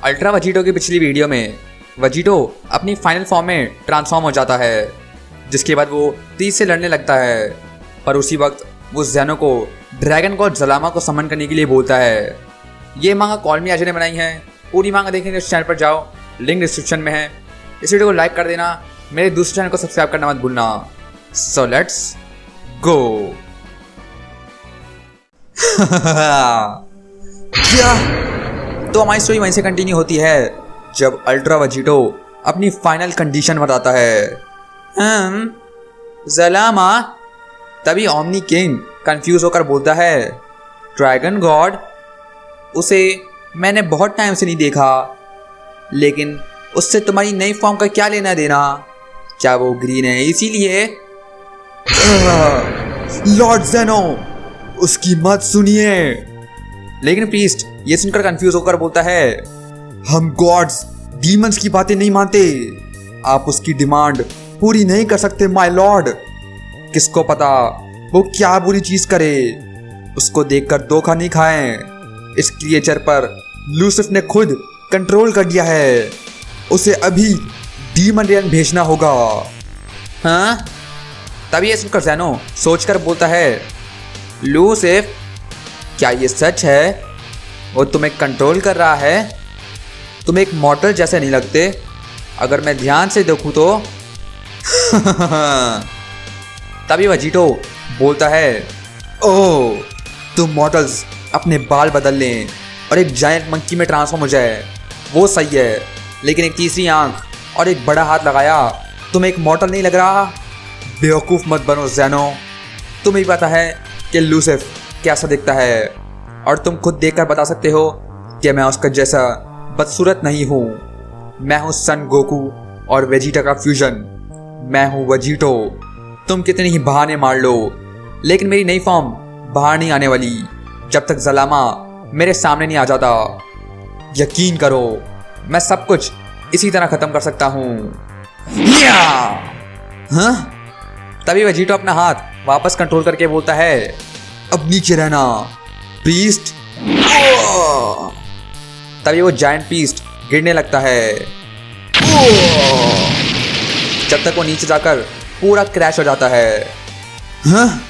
Ultra वजीटो की पिछली video में वजीटो अपनी फाइनल फॉर्म में ट्रांसफॉर्म हो जाता है, जिसके बाद वो तीज से लड़ने लगता है। पर उसी वक्त वो ज़ेनो को ड्रैगन गॉड ज़लामा को समन करने के लिए बोलता है। ये मांगा कॉलमी अजय ने बनाई है। पूरी मांगा देखेंगे इस चैनल पर जाओ, लिंक डिस्क्रिप्शन में है। इस वीडियो को लाइक कर देना, मेरे दूसरे चैनल को सब्सक्राइब करना मत भूलना। So let's go. क्या तो हमारी स्टोरी वहीं से कंटिन्यू होती है जब अल्ट्रा वजीटो अपनी फाइनल कंडीशन बताता है। ज़लामा। तभी ओमनी किंग कंफ्यूज होकर बोलता है, ड्रैगन गॉड, उसे मैंने बहुत टाइम से नहीं देखा, लेकिन उससे तुम्हारी नई फॉर्म का क्या लेना देना? क्या वो ग्रीन है इसीलिए? लॉर्ड ज़ेनो, उसकी मत सुनिए। लेकिन प्रीस्ट ये सुनकर कंफ्यूज होकर बोलता है, हम गॉड्स डीमंस की बातें नहीं मानते। आप उसकी डिमांड पूरी नहीं कर सकते माय लॉर्ड। किसको पता वो क्या बुरी चीज करे। उसको देखकर धोखा नहीं खाएं। इस क्रिएचर पर लूसिफ ने खुद कंट्रोल कर दिया है। उसे अभी डीमन रेन भेजना होगा। हाँ? तभी ये सुनकर ज़ेनो सोचकर बोलता है, लूसिफ, क्या ये सच है? वो तुम्हें कंट्रोल कर रहा है? तुम एक मॉर्टल जैसे नहीं लगते, अगर मैं ध्यान से देखूं तो। तभी वजीटो बोलता है, ओह, तुम मॉर्टल्स अपने बाल बदल लें और एक जायंट मंकी में ट्रांसफॉर्म हो जाए, वो सही है, लेकिन एक तीसरी आंख और एक बड़ा हाथ लगाया तुम एक मॉर्टल नहीं लग रहा। बेवकूफ़ मत बनो ज़ेनो। तुम्हें भी पता है कि लूसिफ कैसा दिखता है, और तुम खुद देखकर बता सकते हो कि मैं उसका जैसा बदसूरत नहीं हूँ। मैं हूँ सन गोकू और वेजिटा का फ्यूजन। मैं हूँ वजीटो। तुम कितने ही बहाने मार लो, लेकिन मेरी नई फॉर्म बाहर नहीं आने वाली जब तक ज़लामा मेरे सामने नहीं आ जाता। यकीन करो, मैं सब कुछ इसी तरह ख़त्म कर सकता हूँ। हाँ? तभी वजीटो अपना हाथ वापस कंट्रोल करके बोलता है, अब नीचे रहना प्रीस्ट। तभी वो जायंट पीस्ट गिरने लगता है, जब तक वो नीचे जाकर पूरा क्रैश हो जाता है। हाँ?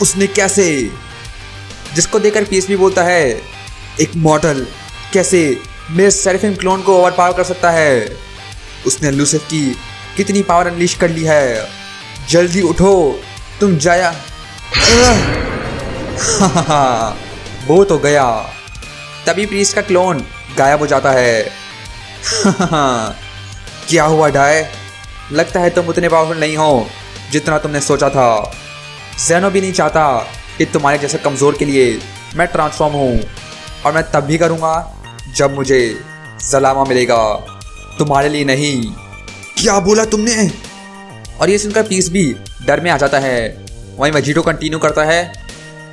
उसने कैसे? जिसको देखकर पीस भी बोलता है, एक मॉर्टल कैसे मेरे सेराफिम क्लोन को ओवरपावर कर सकता है? उसने लूसिफ की कितनी पावर अनलीश कर ली है। जल्दी उठो, तुम जाया। वो तो गया। तभी प्रीस्ट का क्लोन गायब हो जाता है। क्या हुआ डाय? लगता है तुम उतने पावरफुल नहीं हो जितना तुमने सोचा था। ज़ेनो भी नहीं चाहता कि तुम्हारे जैसे कमज़ोर के लिए मैं ट्रांसफॉर्म हूँ, और मैं तब भी करूँगा जब मुझे ज़लामा मिलेगा, तुम्हारे लिए नहीं। क्या बोला तुमने? और ये सुनकर पीस भी डर में आ जाता है। वहीं वजीटो कंटिन्यू करता है,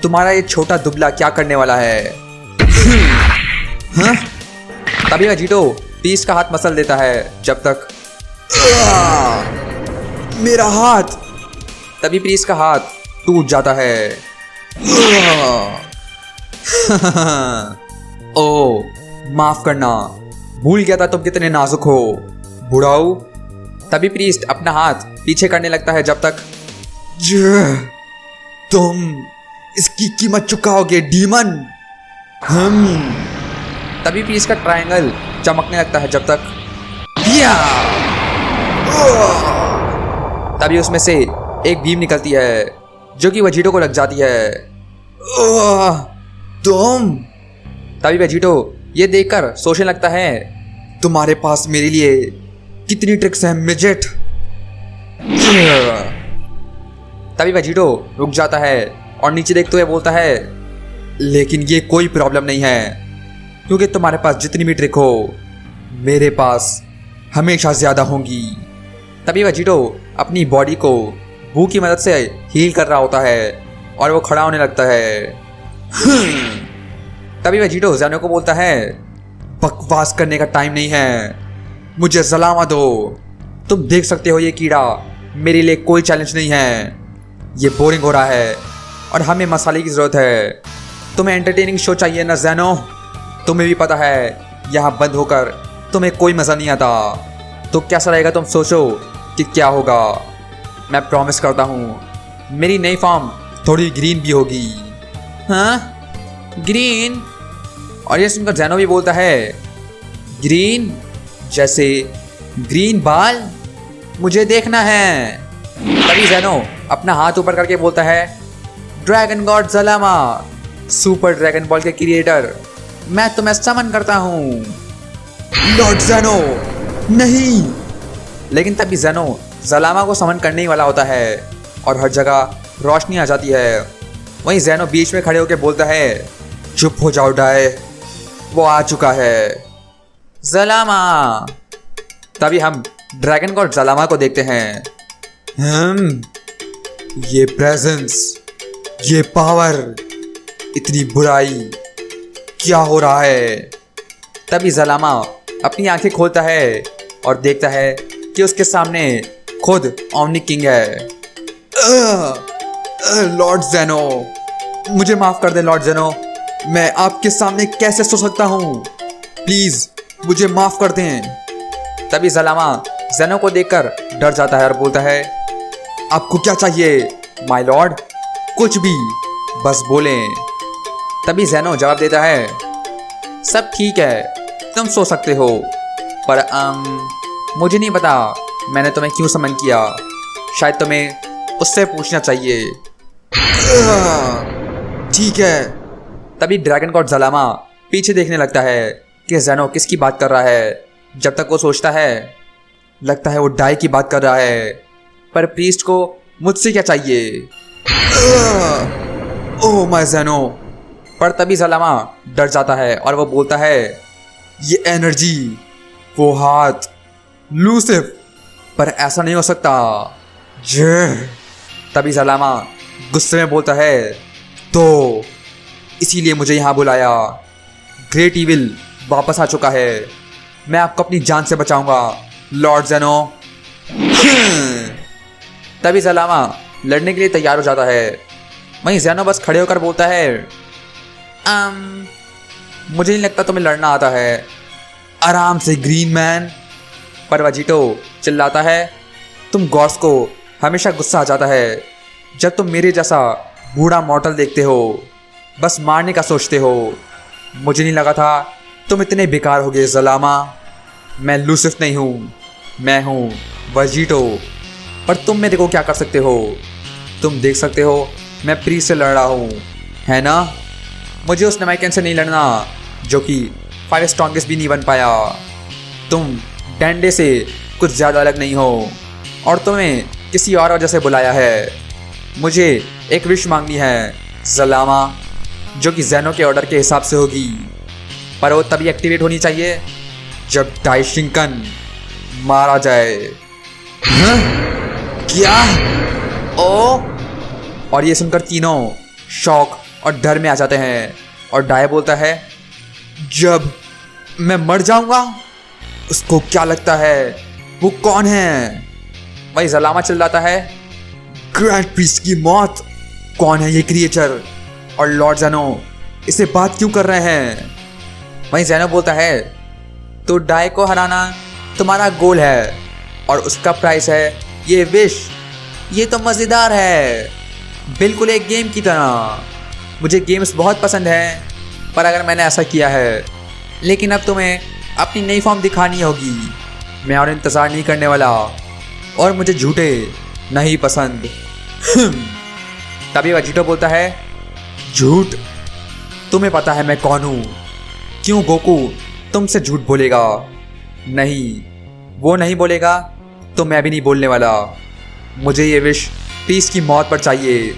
तुम्हारा ये छोटा दुबला क्या करने वाला है? हाँ? तभी वजीटो पीस का हाथ मसल देता है जब तक मेरा हाथ। तभी पीस का हाथ टूट जाता है। ओ, माफ करना, भूल गया था तुम कितने नाजुक हो बुढ़ाऊ। तभी प्रीस्ट अपना हाथ पीछे करने लगता है जब तक तुम इसकी कीमत चुकाओगे डीमन। तभी प्रीस्ट का ट्रायंगल चमकने लगता है जब तक तभी उसमें से एक बीम निकलती है जो कि वजीटो को लग जाती है। तुम? तभी वजीटो ये देखकर सोचने लगता है, तुम्हारे पास मेरे लिए कितनी ट्रिक्स हैं मिजेट। तभी वजीटो रुक जाता है और नीचे देखते हुए बोलता है, लेकिन ये कोई प्रॉब्लम नहीं है, क्योंकि तुम्हारे पास जितनी भी ट्रिक हो मेरे पास हमेशा ज़्यादा होंगी। तभी वजीटो अपनी बॉडी को बू की मदद से हील कर रहा होता है और वो खड़ा होने लगता है। तभी वजीटो ज़ेनो को बोलता है, बकवास करने का टाइम नहीं है, मुझे ज़लामा दो। तुम देख सकते हो ये कीड़ा मेरे लिए कोई चैलेंज नहीं है। ये बोरिंग हो रहा है और हमें मसाले की ज़रूरत है। तुम्हें एंटरटेनिंग शो चाहिए ना ज़ेनो? तुम्हें भी पता है यहाँ बंद होकर तुम्हें कोई मज़ा नहीं आता तो कैसा रहेगा तुम सोचो कि क्या होगा। मैं प्रॉमिस करता हूँ मेरी नई फॉर्म थोड़ी ग्रीन भी होगी। हाँ ग्रीन? और ये सुनकर ज़ेनो भी बोलता है ग्रीन जैसे ग्रीन बाल? मुझे देखना है। तभी ज़ेनो अपना हाथ ऊपर करके बोलता है dragon god Zalama, super Dragon Ball के क्रिएटर, मैं तुम्हें समन करता हूँ। लॉर्ड ज़ेनो नहीं। लेकिन तभी ज़ेनो ज़लामा को समन करने ही वाला होता है और हर जगह रोशनी आ जाती है। वहीं ज़ेनो बीच में खड़े होकर बोलता है चुप हो जाओ डाई, वो आ चुका है। ज़लामा। तभी हम ड्रैगन गॉड ज़लामा को देखते हैं। ये प्रेजेंस, ये पावर, इतनी बुराई, क्या हो रहा है? तभी ज़लामा अपनी आंखें खोलता है और देखता है कि उसके सामने खुद ओमनी किंग है। लॉर्ड ज़ेनो, मुझे माफ़ कर दे लॉर्ड ज़ेनो, मैं आपके सामने कैसे सो सकता हूँ? प्लीज़ मुझे माफ़ कर दें। तभी ज़लामा ज़ेनो को देखकर डर जाता है और बोलता है आपको क्या चाहिए माय लॉर्ड? कुछ भी, बस बोलें। तभी ज़ेनो जवाब देता है सब ठीक है, तुम सो सकते हो, पर मुझे नहीं पता मैंने तुम्हें क्यों समन किया, शायद तुम्हें उससे पूछना चाहिए। ठीक है। तभी ड्रैगन गॉड ज़लामा पीछे देखने लगता है कि ज़ेनो किसकी बात कर रहा है। जब तक वो सोचता है लगता है वो डाई की बात कर रहा है, पर प्रीस्ट को मुझसे क्या चाहिए? Oh my Zeno. पर तभी ज़लामा डर जाता है और वो बोलता है ये एनर्जी, वो हाथ, लूसिफ, पर ऐसा नहीं हो सकता। तभी ज़लामा गुस्से में बोलता है तो इसीलिए मुझे यहाँ बुलाया। ग्रेट इविल वापस आ चुका है, मैं आपको अपनी जान से बचाऊंगा लॉर्ड ज़ेनो। तभी ज़लामा लड़ने के लिए तैयार हो जाता है। वहीं ज़ेनो बस खड़े होकर बोलता है मुझे नहीं लगता तुम्हें लड़ना आता है, आराम से ग्रीन मैन। पर वजीटो चिल्लाता है तुम गॉड्स को हमेशा गुस्सा आ जाता है जब तुम मेरे जैसा बूढ़ा मॉर्टल देखते हो, बस मारने का सोचते हो। मुझे नहीं लगा था तुम इतने बेकार हो गए ज़लामा। मैं लूसिफ नहीं हूँ, मैं हूँ वजीटो। पर तुम मेरे को क्या कर सकते हो? तुम देख सकते हो मैं प्रीस्ट से लड़ रहा हूँ, है ना? मुझे उस नमैकन से नहीं लड़ना जो कि 5 स्ट्रॉन्गेस्ट भी नहीं बन पाया। तुम डंडे से कुछ ज़्यादा अलग नहीं हो और तुम्हें किसी और वजह से बुलाया है। मुझे एक विश मांगनी है ज़लामा, जो कि ज़ेनो के ऑर्डर के हिसाब से होगी, पर वो तभी एक्टिवेट होनी चाहिए जब डाई शिंकन मारा जाए। हाँ? क्या? ओ! और ये सुनकर तीनों शौक और डर में आ जाते हैं और डाई बोलता है जब मैं मर जाऊंगा उसको क्या लगता है, वो कौन है? वही ज़लामा चिल्लाता है ग्रैंड प्रीस्ट की मौत, कौन है ये क्रिएचर? और लॉर्ड ज़ेनो इसे बात क्यों कर रहे हैं? वहीं ज़ेनो बोलता है तो डाई को हराना तुम्हारा गोल है और उसका प्राइस है ये विश। ये तो मज़ेदार है, बिल्कुल एक गेम की तरह। मुझे गेम्स बहुत पसंद हैं, पर अगर मैंने ऐसा किया है, लेकिन अब तुम्हें अपनी नई फॉर्म दिखानी होगी। मैं और इंतज़ार नहीं करने वाला और मुझे झूठे नहीं पसंद। तभी वजीटो बोलता है झूठ? तुम्हें पता है मैं कौन हूँ? क्यों गोकू तुमसे झूठ बोलेगा? नहीं, वो नहीं बोलेगा तो मैं भी नहीं बोलने वाला। मुझे ये विश पीस की मौत पर चाहिए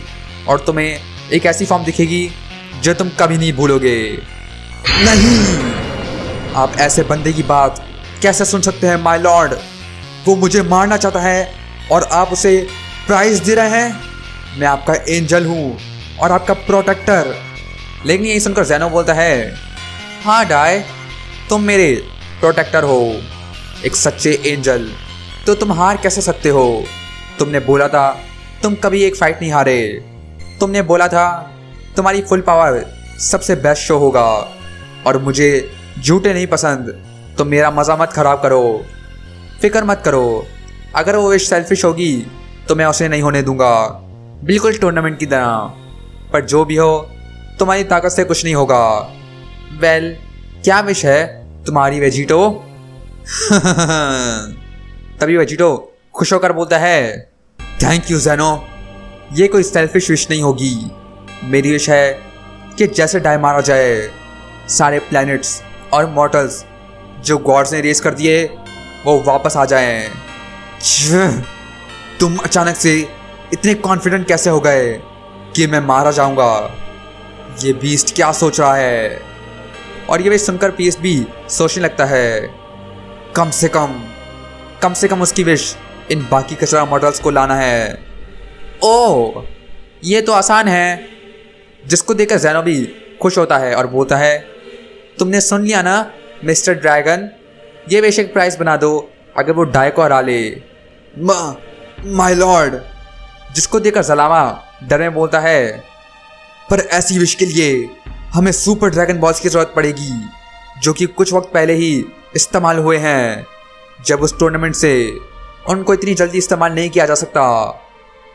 और तुम्हें एक ऐसी फॉर्म दिखेगी जो तुम कभी नहीं भूलोगे। नहीं, आप ऐसे बंदे की बात कैसे सुन सकते हैं माय लॉर्ड? वो मुझे मारना चाहता है और आप उसे प्राइज दे रहे हैं। मैं आपका एंजल हूँ और आपका प्रोटेक्टर। लेकिन यही सुनकर ज़ेनो बोलता है हाँ डाई, तुम मेरे प्रोटेक्टर हो, एक सच्चे एंजल, तो तुम हार कैसे सकते हो? तुमने बोला था तुम कभी एक फाइट नहीं हारे। तुमने बोला था तुम्हारी फुल पावर सबसे बेस्ट शो होगा और मुझे झूठे नहीं पसंद तो मेरा मज़ा मत खराब करो। फिक्र मत करो, अगर वो विश सेल्फिश होगी तो मैं उसे नहीं होने दूंगा, बिल्कुल टूर्नामेंट की तरह। पर जो भी हो, तुम्हारी ताकत से कुछ नहीं होगा। वेल, क्या विश है तुम्हारी वेजिटो? तभी वेजिटो खुश होकर बोलता है, थैंक यू ज़ेनो, ये कोई सेल्फिश विश नहीं होगी। मेरी विश है कि जैसे डाई मारा जाए, सारे प्लैनेट्स और मॉर्टल्स जो गॉड्स ने रेस कर दिए वो वापस आ जाएं। तुम अचानक से इतने कॉन्फिडेंट कैसे हो गए कि मैं मारा जाऊंगा? ये बीस्ट क्या सोच रहा है? और ये विश सुनकर पीस भी सोचने लगता है, कम से कम उसकी विश इन बाकी कचरा मॉडल्स को लाना है। ओह, ये तो आसान है। जिसको देखकर ज़ेनो भी खुश होता है और बोलता है, तुमने सुन लिया ना मिस्टर ड्रैगन, ये विश एक प्राइस बना दो अगर वो डाई को हरा ले। My Lord. जिसको देखकर ज़लामा डर में बोलता है, पर ऐसी विश के लिए हमें सुपर ड्रैगन बॉल्स की ज़रूरत पड़ेगी, जो कि कुछ वक्त पहले ही इस्तेमाल हुए हैं। जब उस टूर्नामेंट से उनको इतनी जल्दी इस्तेमाल नहीं किया जा सकता।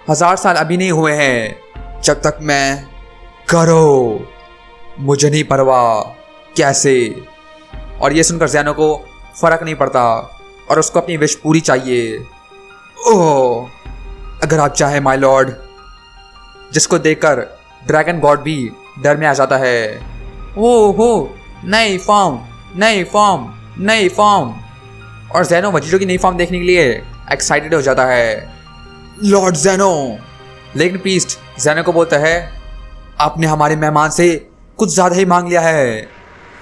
1000 साल अभी नहीं हुए हैं। जब तक मैं करो, मुझे नहीं परवाह कैसे। और ये सुनकर ज़ेनो को फ़र्क नहीं पड़ता और उसको अपनी विश पूरी चाहिए। ओह, अगर आप चाहें माय लॉर्ड। जिसको देखकर ड्रैगन गॉड भी डर में आ जाता है। ओहो, नई फॉर्म। और ज़ेनो वेजिटो की नई फॉर्म देखने के लिए एक्साइटेड हो जाता है। Lord Zeno. लेकिन प्रीस्ट ज़ेनो को बोलता है, आपने हमारे मेहमान से कुछ ज़्यादा ही मांग लिया है।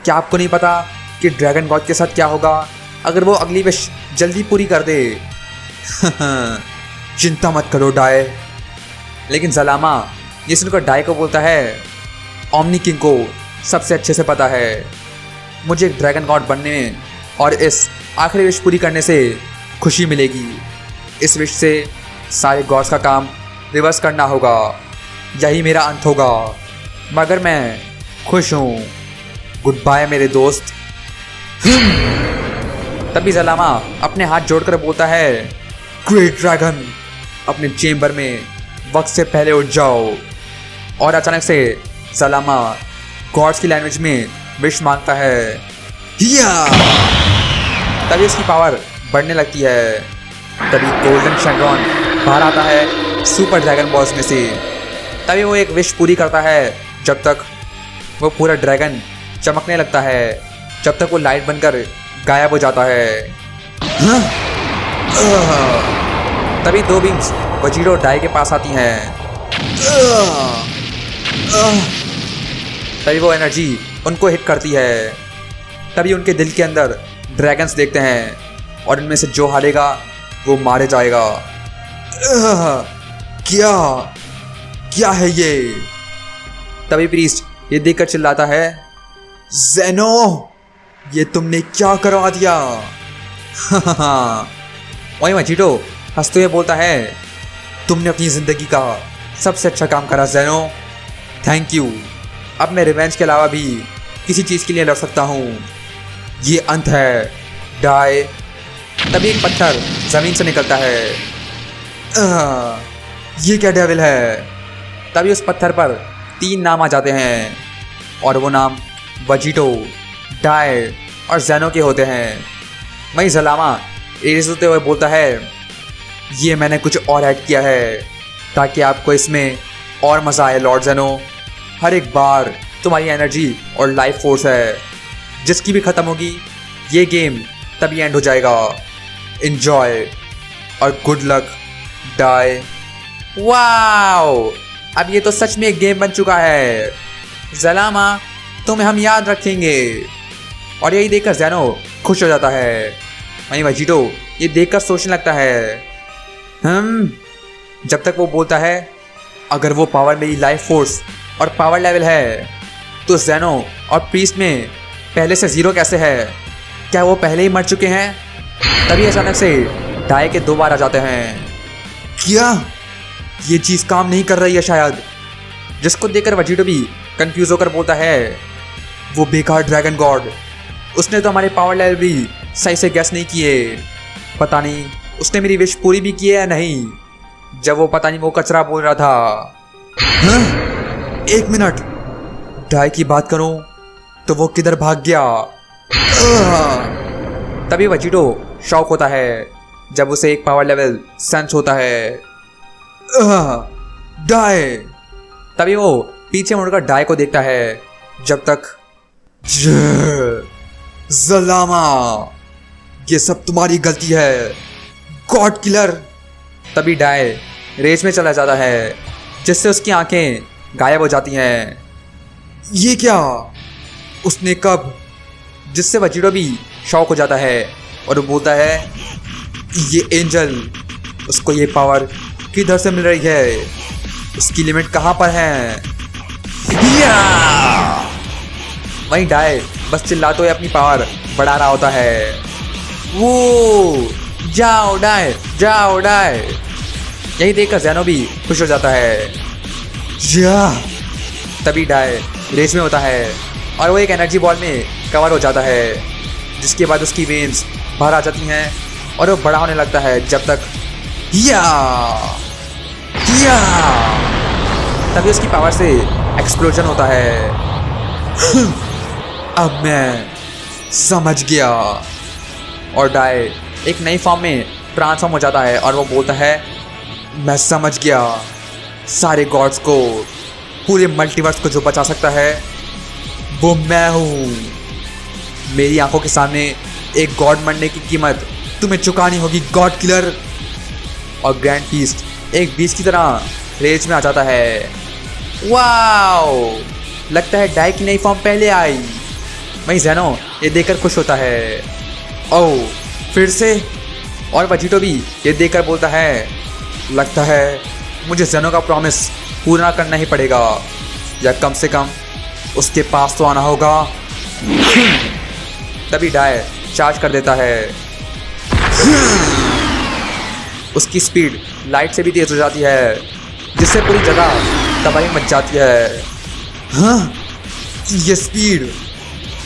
क्या आपको नहीं पता कि ड्रैगन गॉड के साथ क्या होगा अगर वो अगली विश जल्दी पूरी कर दे? चिंता मत करो डाई। लेकिन ज़लामा ये सुनकर डाई को बोलता है, ओमनी किंग को सबसे अच्छे से पता है मुझे एक ड्रैगन गॉड बनने और इस आखिरी विश पूरी करने से खुशी मिलेगी। इस विश से सारे गॉड्स का काम रिवर्स करना होगा, यही मेरा अंत होगा। मगर मैं खुश हूँ। गुड बाय मेरे दोस्त। तभी ज़लामा अपने हाथ जोड़कर बोलता है, ग्रेट ड्रैगन, अपने चेम्बर में वक्त से पहले उठ जाओ। और अचानक से ज़लामा गॉड्स की लैंग्वेज में विश मांगता है। हिया! तभी उसकी पावर बढ़ने लगती है। तभी गोल्डन शैंड्रॉन बाहर आता है सुपर ड्रैगन बॉल्स में से। तभी वो एक विश पूरी करता है जब तक वो पूरा ड्रैगन चमकने लगता है, जब तक वो लाइट बनकर गायब हो जाता है। तभी 2 बीम्स वेजिटो डाई के पास आती हैं। तभी वो एनर्जी उनको हिट करती है। तभी उनके दिल के अंदर ड्रैगन्स देखते हैं और इनमें से जो हारेगा वो मारे जाएगा। क्या है ये? तभी प्रीस्ट ये देखकर चिल्लाता है, ज़ेनो, ये तुमने क्या करवा दिया? वही वेजिटो हंसते हुए बोलता है, तुमने अपनी ज़िंदगी का सबसे अच्छा काम करा ज़ेनो, थैंक यू। अब मैं रिवेंज के अलावा भी किसी चीज़ के लिए लड़ सकता हूँ। ये अंत है डाई। तभी एक पत्थर ज़मीन से निकलता है। ये क्या डेविल है? तभी उस पत्थर पर 3 नाम आ जाते हैं और वो नाम वेजिटो, डाई और ज़ेनो के होते हैं। वहीं ज़लामा एरिस होते हुए बोलता है, ये मैंने कुछ और ऐड किया है ताकि आपको इसमें और मज़ा आए लॉर्ड ज़ेनो। हर एक बार तुम्हारी एनर्जी और लाइफ फोर्स है, जिसकी भी ख़त्म होगी ये गेम तभी एंड हो जाएगा। एन्जॉय और गुड लक डाई। वाओ, अब ये तो सच में एक गेम बन चुका है। ज़लामा, तुम्हें हम याद रखेंगे। और यही देखकर ज़ेनो खुश हो जाता है। वहीं वेजिटो ये देखकर सोचने लगता है, जब तक वो बोलता है, अगर वो पावर मेरी लाइफ फोर्स और पावर लेवल है तो ज़ेनो और प्रीस्ट में पहले से 0 कैसे है? क्या वो पहले ही मर चुके हैं? तभी अचानक से डाई के 2 बार आ जाते हैं। क्या ये चीज़ काम नहीं कर रही है शायद? जिसको देखकर वेजिटो भी कंफ्यूज होकर बोलता है, वो बेकार ड्रैगन गॉड उसने तो हमारे पावर लेवल भी सही से गैस नहीं किए। पता नहीं उसने मेरी विश पूरी भी की है या नहीं, जब वो पता नहीं वो कचरा बोल रहा था। हाँ? 1 मिनट, डाई की बात करूं तो वो किधर भाग गया। तभी वजीटो शॉक होता है जब उसे एक पावर लेवल सेंस होता है। डाई। तभी वो पीछे मुड़कर डाई को देखता है, जब तक ज़लामा, ये सब तुम्हारी गलती है, गॉड किलर। तभी डाई रेस में चला जाता है, जिससे उसकी आंखें गायब हो जाती हैं। ये क्या? उसने कब? जिससे वजीटो भी शॉक हो जाता है और वो बोलता है, ये एंजल, उसको ये पावर किधर से मिल रही है? उसकी लिमिट कहाँ पर है? वहीं डाई बस चिल्लाते हुए अपनी पावर बढ़ा रहा होता है। वो जाओ डाई, जाओ डाई। यही देखकर ज़ेनो भी खुश हो जाता है। तभी डाई रेस में होता है और वो एक एनर्जी बॉल में कवर हो जाता है, जिसके बाद उसकी वेन्स बाहर आ जाती हैं और वो बड़ा होने लगता है, जब तक तभी उसकी पावर से एक्सप्लोजन होता है। अब मैं समझ गया। और डाई एक नई फॉर्म में ट्रांसफॉर्म हो जाता है और वो बोलता है, मैं समझ गया, सारे गॉड्स को, पूरे मल्टीवर्स को जो बचा सकता है वो मैं हूँ। मेरी आंखों के सामने एक गॉड मरने की कीमत तुम्हें चुकानी होगी, गॉड किलर। और ग्रैंड बीस्ट एक बीस्ट की तरह रेस में आ जाता है। वाओ, लगता है डाई की नई फॉर्म पहले आई। वहीं ज़ेनो ये देखकर खुश होता है। ओह, फिर से? और वजीटो भी ये देखकर बोलता है, लगता है मुझे ज़ेनो का प्रॉमिस पूरा करना ही पड़ेगा, या कम से कम उसके पास तो आना होगा। तभी डाई चार्ज कर देता है। उसकी स्पीड लाइट से भी तेज हो जाती है, जिससे पूरी जगह तबाही मच जाती है। हाँ, ये स्पीड,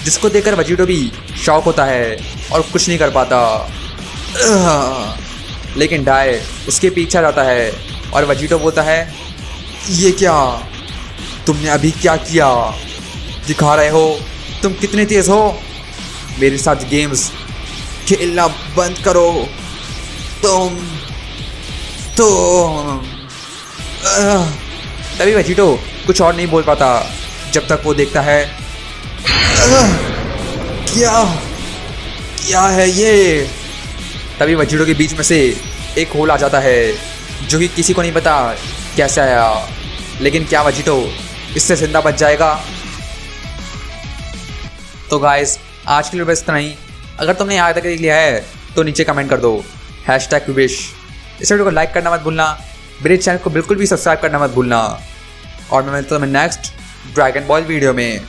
जिसको देखकर वजीटो भी शॉक होता है और कुछ नहीं कर पाता। लेकिन डाई उसके पीछे जाता है और वजीटो बोलता है, ये क्या? तुमने अभी क्या किया? दिखा रहे हो तुम कितने तेज हो? मेरे साथ गेम्स खेलना बंद करो। तुम तभी वजीटो कुछ और नहीं बोल पाता, जब तक वो देखता है, क्या है ये? तभी वजीटो के बीच में से एक होल आ जाता है, जो कि किसी को नहीं पता कैसे आया। लेकिन क्या वजीटो इससे जिंदा बच जाएगा? तो गाइस, आज के लिए बस इतना ही। अगर तुमने यहाँ तक देख लिया है तो नीचे कमेंट कर दो #wish। इस वीडियो को लाइक करना मत भूलना, मेरे चैनल को बिल्कुल भी सब्सक्राइब करना मत भूलना। और मैं मिलता हूँ नेक्स्ट ड्रैगन बॉल वीडियो में।